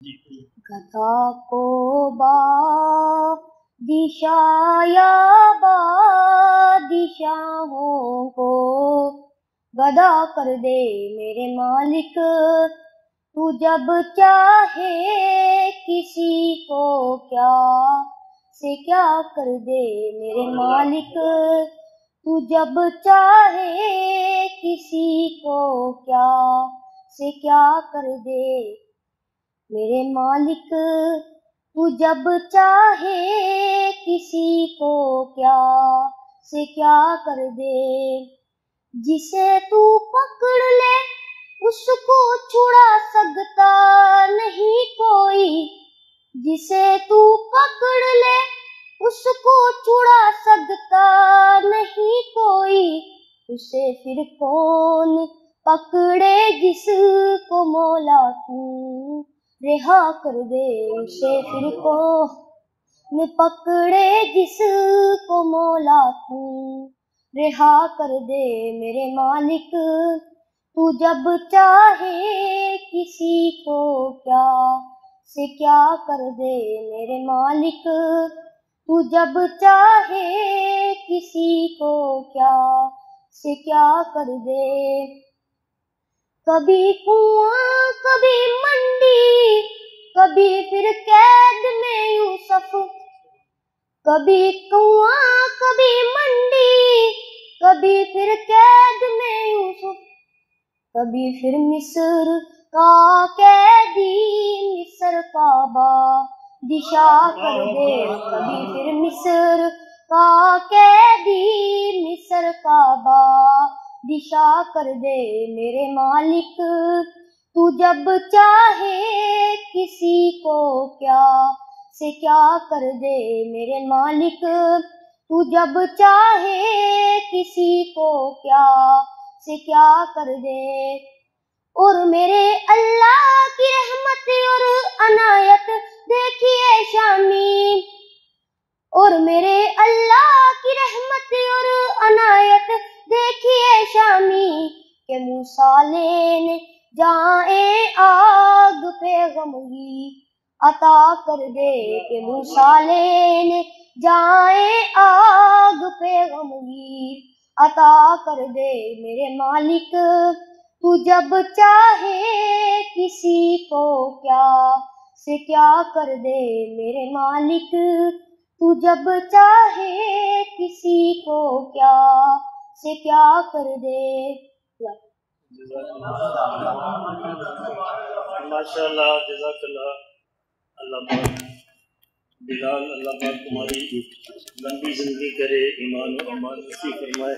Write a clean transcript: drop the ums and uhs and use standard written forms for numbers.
गधा को बादिशाया बादिशाहों को गधा कर दे मेरे मालिक, तू जब चाहे किसी को क्या से क्या कर दे मेरे मालिक, तू जब चाहे किसी को क्या से क्या कर दे मेरे मालिक, तू जब चाहे किसी को क्या से क्या कर दे। जिसे तू पकड़ ले उसको छुड़ा सकता नहीं कोई, जिसे तू पकड़ ले उसको छुड़ा सकता नहीं कोई, उसे फिर कौन पकड़े जिसको मौला तू रिहा कर दे। उसे फिर कौन पकड़े जिसको मौला तू रिहा कर दे मेरे मालिक, तू जब चाहे किसी को क्या से क्या कर दे मेरे मालिक, तू जब चाहे किसी को क्या से क्या कर दे। कभी कुआं कभी मंडी कभी फिर कैद में यूसुफ, कभी कुआं कभी मंडी कभी फिर कैद में यूसुफ, कभी फिर मिस्र का कैदी मिस्र का बादशाह कर दे, कभी फिर मिस्र का कैदी मिस्र का बादशाह कर दे मेरे मालिक, तू जब चाहे किसी को क्या से क्या कर दे मेरे मालिक, तू जब चाहे किसी को क्या से क्या कर दे। और मेरे अल्लाह की रहमत और अनायत देखिए शामी, और मेरे अल्लाह की रहमत और अनायत देखिए शामी, के मूसा लेने जाए आग पे गमगी अता कर दे, के मूसा लेने जाए आग पे गमगी अता कर दे मेरे मालिक, तू जब चाहे किसी को क्या से क्या कर दे मेरे मालिक, तू जब चाहे किसी को क्या से क्या कर दे। माशाअल्लाह, जज़ाकल्लाह। अल्लाह पाक बिलाल, अल्लाह पाक तुम्हारी लंबी जिंदगी करे, ईमान और अमान नसीब फरमाए।